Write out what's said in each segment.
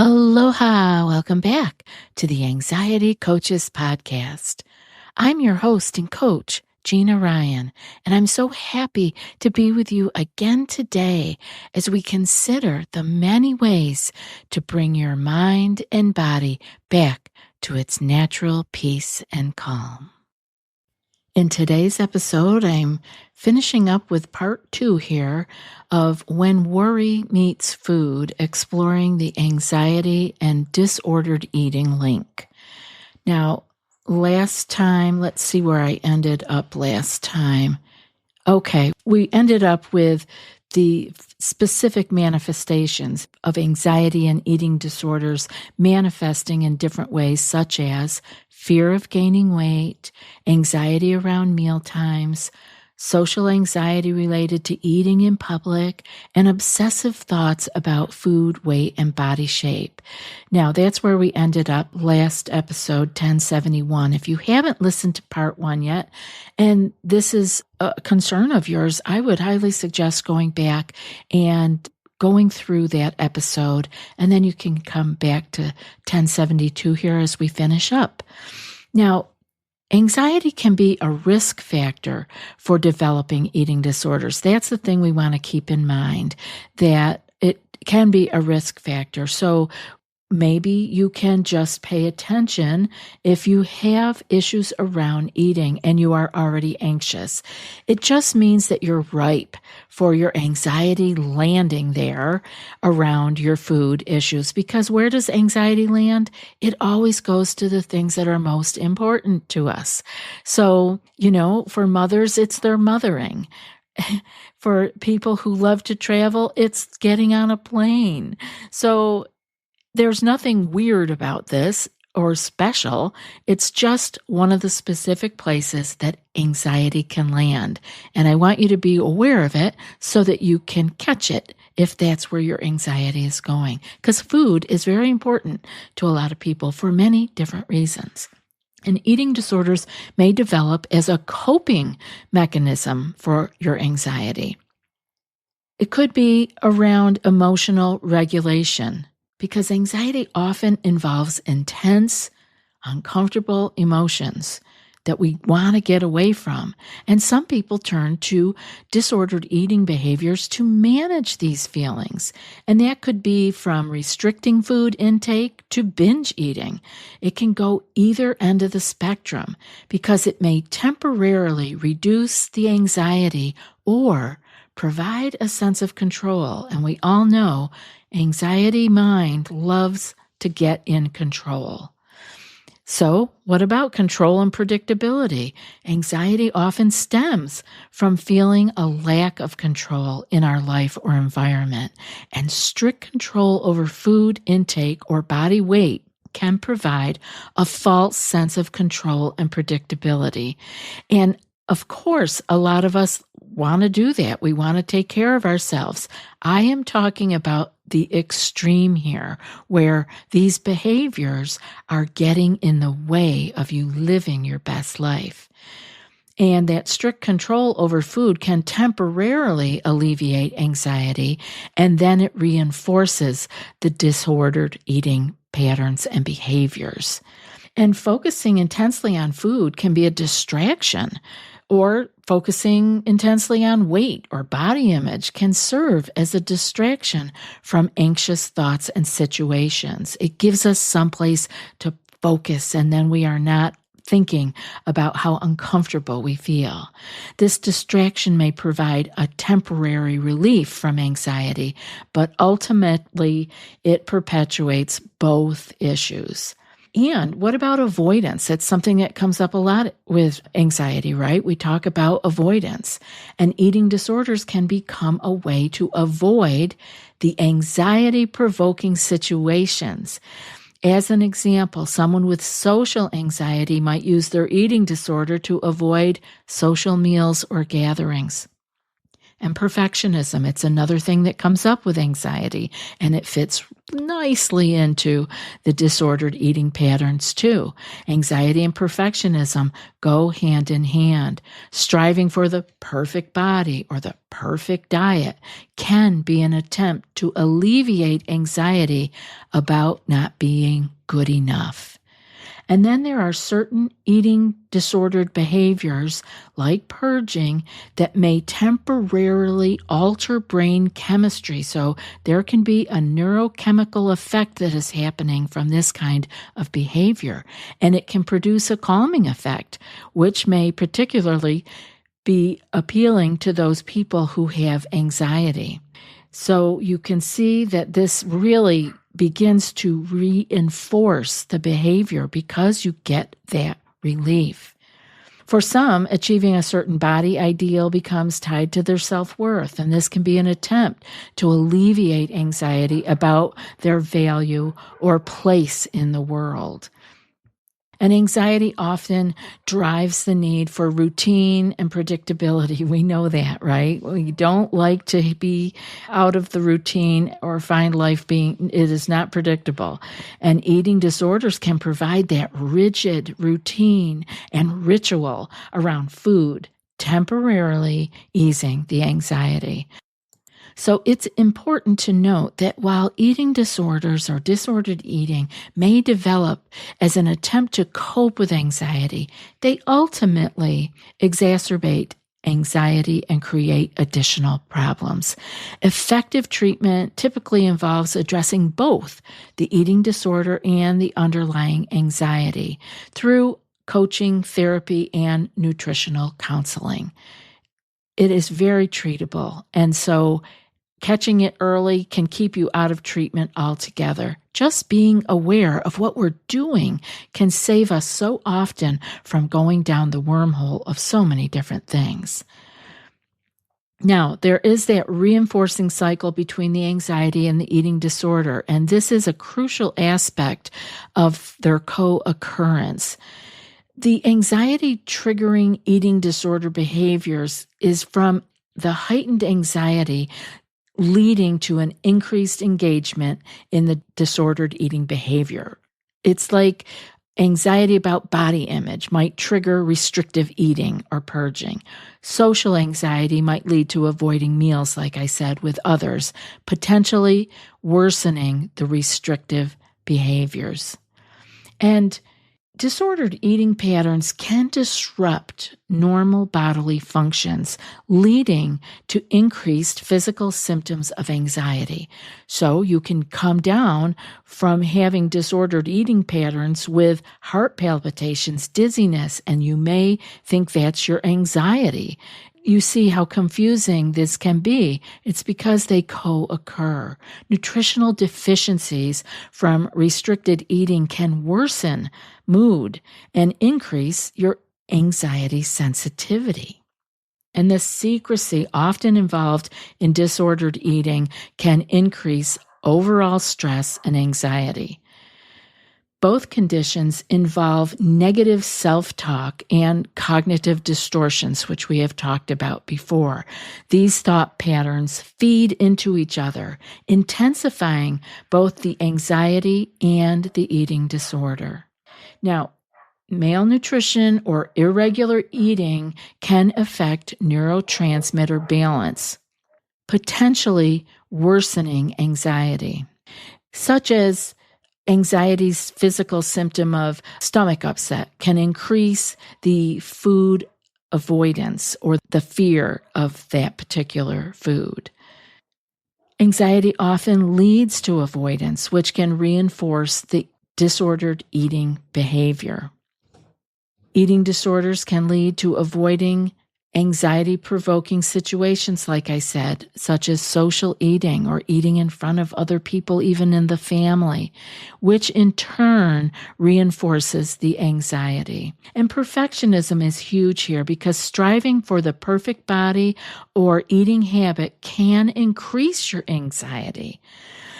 Aloha! Welcome back to the Anxiety Coaches Podcast. I'm your host and coach, Gina Ryan, and I'm so happy to be with you again today as we consider the many ways to bring your mind and body back to its natural peace and calm. In today's episode, I'm finishing up with part 2 here of When Worry Meets Food, exploring the anxiety and disordered eating link. Now, last time, let's see where I ended up last time. Okay, we ended up with the specific manifestations of anxiety and eating disorders manifesting in different ways, such as fear of gaining weight, anxiety around meal times, social anxiety related to eating in public, and obsessive thoughts about food, weight, and body shape. Now, that's where we ended up last episode 1071. If you haven't listened to part 1 yet, and this is a concern of yours, I would highly suggest going back and going through that episode, and then you can come back to 1072 here as we finish up. Now, anxiety can be a risk factor for developing eating disorders. That's the thing we want to keep in mind, that it can be a risk factor. So maybe you can just pay attention if you have issues around eating and you are already anxious. It just means that you're ripe for your anxiety landing there around your food issues. Because where does anxiety land? It always goes to the things that are most important to us. So, for mothers, it's their mothering. For people who love to travel, it's getting on a plane. So there's nothing weird about this or special. It's just one of the specific places that anxiety can land. And I want you to be aware of it so that you can catch it if that's where your anxiety is going. Because food is very important to a lot of people for many different reasons. And eating disorders may develop as a coping mechanism for your anxiety. It could be around emotional regulation, because anxiety often involves intense, uncomfortable emotions that we want to get away from. And some people turn to disordered eating behaviors to manage these feelings. And that could be from restricting food intake to binge eating. It can go either end of the spectrum because it may temporarily reduce the anxiety or provide a sense of control. And we all know anxiety mind loves to get in control. So, what about control and predictability? Anxiety often stems from feeling a lack of control in our life or environment, and strict control over food intake or body weight can provide a false sense of control and predictability. And of course, a lot of us want to do that. We want to take care of ourselves. I am talking about the extreme here, where these behaviors are getting in the way of you living your best life. And that strict control over food can temporarily alleviate anxiety, and then it reinforces the disordered eating patterns and behaviors. And focusing intensely on food can be a distraction, or focusing intensely on weight or body image can serve as a distraction from anxious thoughts and situations. It gives us someplace to focus, and then we are not thinking about how uncomfortable we feel. This distraction may provide a temporary relief from anxiety, but ultimately it perpetuates both issues. And what about avoidance? It's something that comes up a lot with anxiety, right? We talk about avoidance, and eating disorders can become a way to avoid the anxiety-provoking situations. As an example, someone with social anxiety might use their eating disorder to avoid social meals or gatherings. And perfectionism, it's another thing that comes up with anxiety, and it fits nicely into the disordered eating patterns too. Anxiety and perfectionism go hand in hand. Striving for the perfect body or the perfect diet can be an attempt to alleviate anxiety about not being good enough. And then there are certain eating disordered behaviors, like purging, that may temporarily alter brain chemistry. So there can be a neurochemical effect that is happening from this kind of behavior, and it can produce a calming effect, which may particularly be appealing to those people who have anxiety. So you can see that this really begins to reinforce the behavior because you get that relief. For some, achieving a certain body ideal becomes tied to their self-worth, and this can be an attempt to alleviate anxiety about their value or place in the world. And anxiety often drives the need for routine and predictability. We know that, right? We don't like to be out of the routine or find life it is not predictable. And eating disorders can provide that rigid routine and ritual around food, temporarily easing the anxiety. So it's important to note that while eating disorders or disordered eating may develop as an attempt to cope with anxiety, they ultimately exacerbate anxiety and create additional problems. Effective treatment typically involves addressing both the eating disorder and the underlying anxiety through coaching, therapy, and nutritional counseling. It is very treatable, and so catching it early can keep you out of treatment altogether. Just being aware of what we're doing can save us so often from going down the wormhole of so many different things. Now, there is that reinforcing cycle between the anxiety and the eating disorder, and this is a crucial aspect of their co-occurrence. The anxiety triggering eating disorder behaviors is from the heightened anxiety leading to an increased engagement in the disordered eating behavior. It's like anxiety about body image might trigger restrictive eating or purging. Social anxiety might lead to avoiding meals, like I said, with others, potentially worsening the restrictive behaviors. And disordered eating patterns can disrupt normal bodily functions, leading to increased physical symptoms of anxiety. So you can come down from having disordered eating patterns with heart palpitations, dizziness, and you may think that's your anxiety. You see how confusing this can be. It's because they co-occur. Nutritional deficiencies from restricted eating can worsen mood and increase your anxiety sensitivity. And the secrecy often involved in disordered eating can increase overall stress and anxiety. Both conditions involve negative self-talk and cognitive distortions, which we have talked about before. These thought patterns feed into each other, intensifying both the anxiety and the eating disorder. Now, malnutrition or irregular eating can affect neurotransmitter balance, potentially worsening anxiety, such as anxiety's physical symptom of stomach upset can increase the food avoidance or the fear of that particular food. Anxiety often leads to avoidance, which can reinforce the disordered eating behavior. Eating disorders can lead to avoiding anxiety-provoking situations, like I said, such as social eating or eating in front of other people, even in the family, which in turn reinforces the anxiety. And perfectionism is huge here because striving for the perfect body or eating habit can increase your anxiety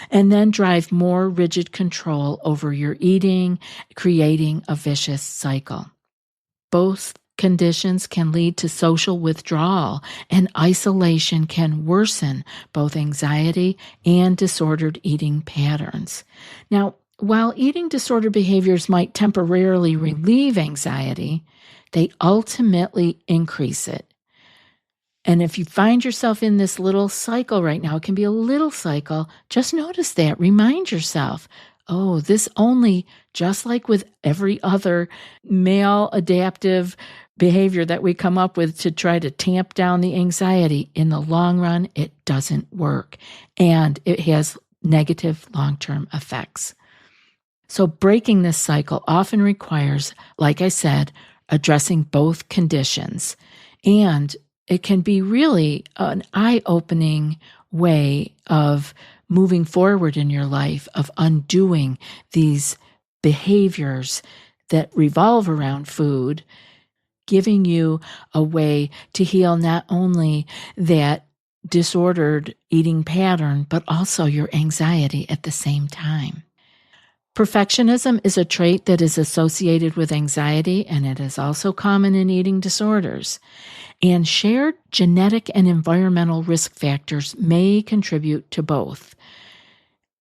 and then drive more rigid control over your eating, creating a vicious cycle. Both conditions can lead to social withdrawal, and isolation can worsen both anxiety and disordered eating patterns. Now, while eating disorder behaviors might temporarily relieve anxiety, they ultimately increase it. And if you find yourself in this little cycle right now, it can be a little cycle, just notice that. Remind yourself, oh, this only, just like with every other male adaptive behavior that we come up with to try to tamp down the anxiety, in the long run, it doesn't work. And it has negative long-term effects. So breaking this cycle often requires, like I said, addressing both conditions. And it can be really an eye-opening way of moving forward in your life, of undoing these behaviors that revolve around food, giving you a way to heal not only that disordered eating pattern, but also your anxiety at the same time. Perfectionism is a trait that is associated with anxiety, and it is also common in eating disorders. And shared genetic and environmental risk factors may contribute to both.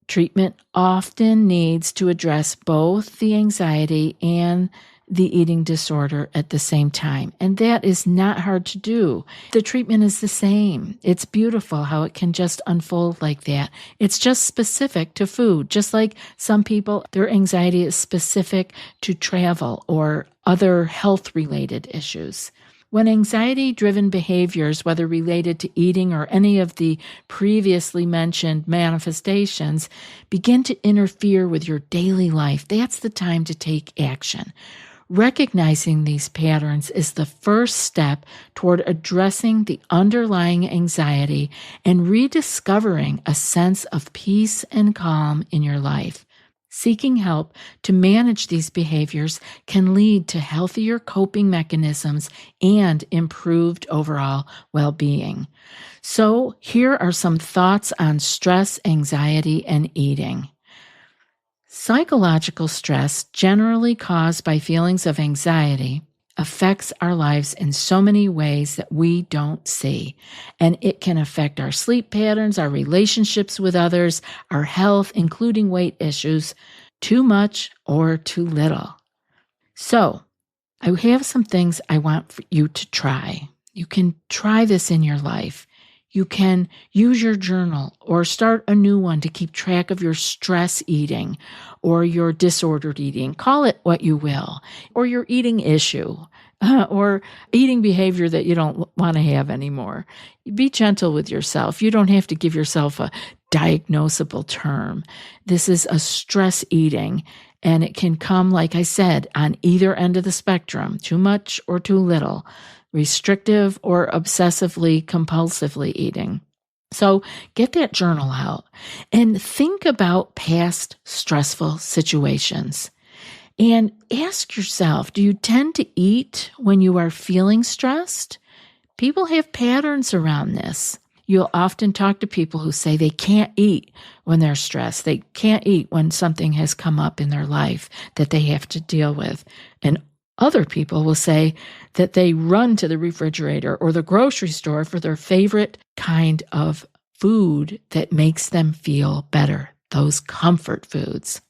Treatment often needs to address both the anxiety and the eating disorder at the same time. And that is not hard to do. The treatment is the same. It's beautiful how it can just unfold like that. It's just specific to food. Just like some people, their anxiety is specific to travel or other health-related issues. When anxiety-driven behaviors, whether related to eating or any of the previously mentioned manifestations, begin to interfere with your daily life, that's the time to take action. Recognizing these patterns is the first step toward addressing the underlying anxiety and rediscovering a sense of peace and calm in your life. Seeking help to manage these behaviors can lead to healthier coping mechanisms and improved overall well-being. So, here are some thoughts on stress, anxiety, and eating. Psychological stress, generally caused by feelings of anxiety, affects our lives in so many ways that we don't see. And it can affect our sleep patterns, our relationships with others, our health, including weight issues, too much or too little. So, I have some things I want for you to try. You can try this in your life. You can use your journal or start a new one to keep track of your stress eating or your disordered eating. Call it what you will, or your eating issue, or eating behavior that you don't want to have anymore. Be gentle with yourself. You don't have to give yourself a diagnosable term. This is a stress eating, and it can come, like I said, on either end of the spectrum, too much or too little, restrictive or obsessively compulsively eating. So get that journal out and think about past stressful situations. And ask yourself, do you tend to eat when you are feeling stressed? People have patterns around this. You'll often talk to people who say they can't eat when they're stressed. They can't eat when something has come up in their life that they have to deal with. And other people will say that they run to the refrigerator or the grocery store for their favorite kind of food that makes them feel better, those comfort foods.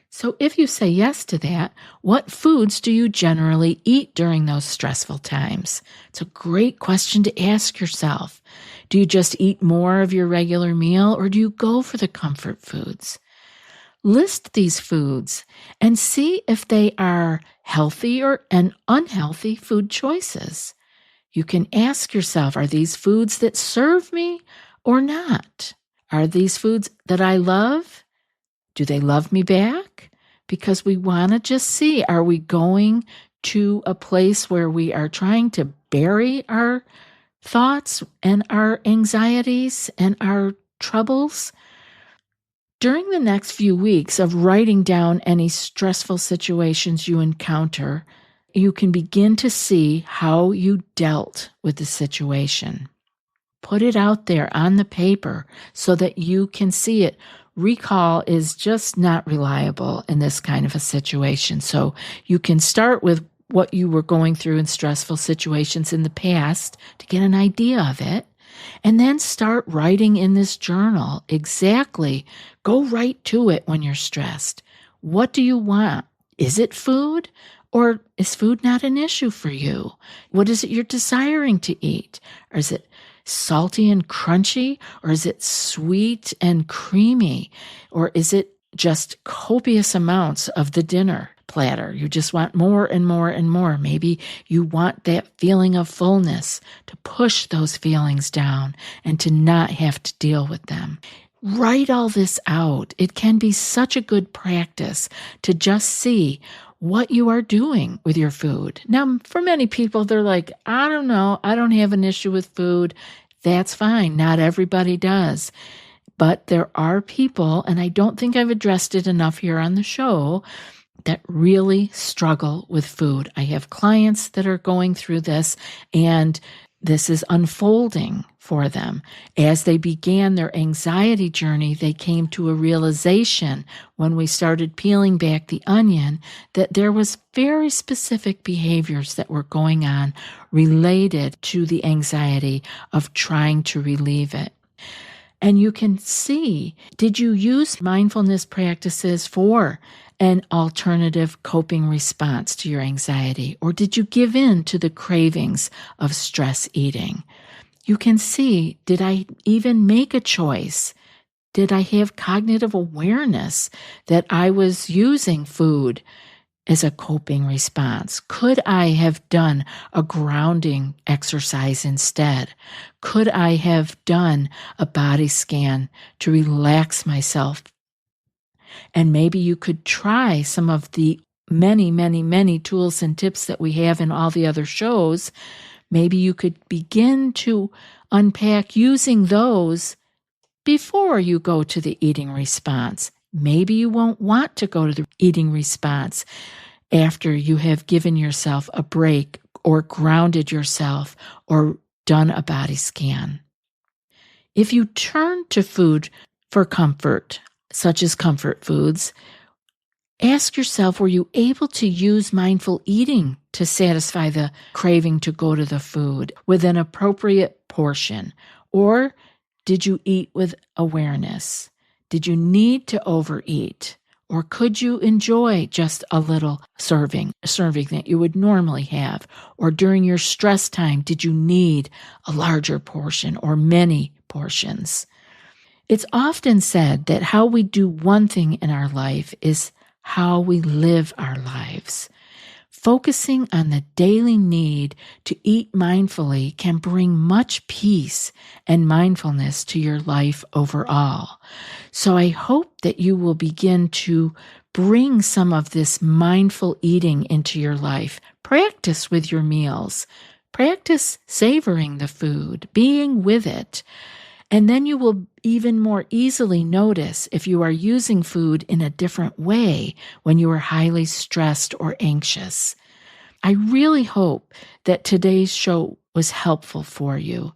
So if you say yes to that, what foods do you generally eat during those stressful times? It's a great question to ask yourself. Do you just eat more of your regular meal, or do you go for the comfort foods? List these foods and see if they are healthy or unhealthy food choices. You can ask yourself, are these foods that serve me or not? Are these foods that I love? Do they love me back? Because we want to just see, are we going to a place where we are trying to bury our thoughts and our anxieties and our troubles? During the next few weeks of writing down any stressful situations you encounter, you can begin to see how you dealt with the situation. Put it out there on the paper so that you can see it. Recall is just not reliable in this kind of a situation. So you can start with what you were going through in stressful situations in the past to get an idea of it. And then start writing in this journal exactly. Go right to it when you're stressed. What do you want? Is it food? Or is food not an issue for you? What is it you're desiring to eat? Or is it salty and crunchy? Or is it sweet and creamy? Or is it just copious amounts of the dinner platter? You just want more and more and more. Maybe you want that feeling of fullness, to push those feelings down and to not have to deal with them. Write all this out. It can be such a good practice to just see what you are doing with your food. Now, for many people, they're like, I don't know, I don't have an issue with food. That's fine. Not everybody does. But there are people, and I don't think I've addressed it enough here on the show, that really struggle with food. I have clients that are going through this, and this is unfolding for them. As they began their anxiety journey, they came to a realization when we started peeling back the onion that there was very specific behaviors that were going on related to the anxiety of trying to relieve it. And you can see, did you use mindfulness practices for an alternative coping response to your anxiety? Or did you give in to the cravings of stress eating? You can see, did I even make a choice? Did I have cognitive awareness that I was using food as a coping response? Could I have done a grounding exercise instead? Could I have done a body scan to relax myself? And maybe you could try some of the many, many, many tools and tips that we have in all the other shows. Maybe you could begin to unpack using those before you go to the eating response. Maybe you won't want to go to the eating response after you have given yourself a break or grounded yourself or done a body scan. If you turn to food for comfort, such as comfort foods, ask yourself, were you able to use mindful eating to satisfy the craving to go to the food with an appropriate portion? Or did you eat with awareness? Did you need to overeat? Or could you enjoy just a little serving that you would normally have? Or during your stress time, did you need a larger portion or many portions? It's often said that how we do one thing in our life is how we live our lives. Focusing on the daily need to eat mindfully can bring much peace and mindfulness to your life overall. So I hope that you will begin to bring some of this mindful eating into your life. Practice with your meals. Practice savoring the food, being with it. And then you will even more easily notice if you are using food in a different way when you are highly stressed or anxious. I really hope that today's show was helpful for you.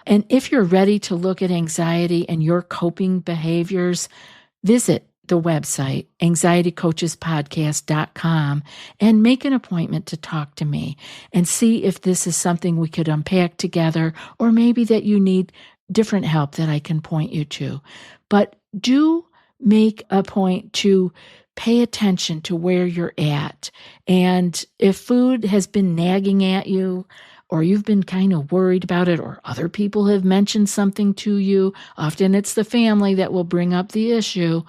And if you're ready to look at anxiety and your coping behaviors, visit the website, anxietycoachespodcast.com, and make an appointment to talk to me and see if this is something we could unpack together, or maybe that you need different help that I can point you to. But do make a point to pay attention to where you're at. And if food has been nagging at you, or you've been kind of worried about it, or other people have mentioned something to you, often it's the family that will bring up the issue,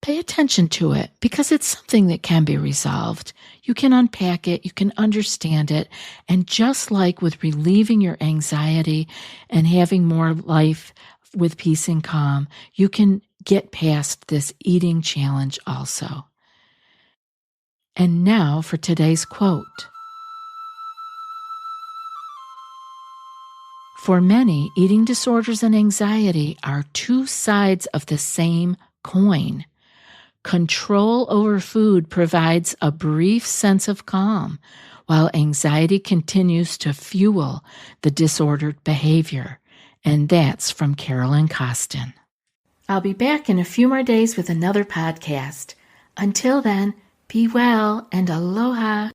pay attention to it, because it's something that can be resolved. You can unpack it, you can understand it, and just like with relieving your anxiety and having more life with peace and calm, you can get past this eating challenge also. And now for today's quote. For many, eating disorders and anxiety are two sides of the same coin. Control over food provides a brief sense of calm, while anxiety continues to fuel the disordered behavior. And that's from Carolyn Costin. I'll be back in a few more days with another podcast. Until then, be well and aloha.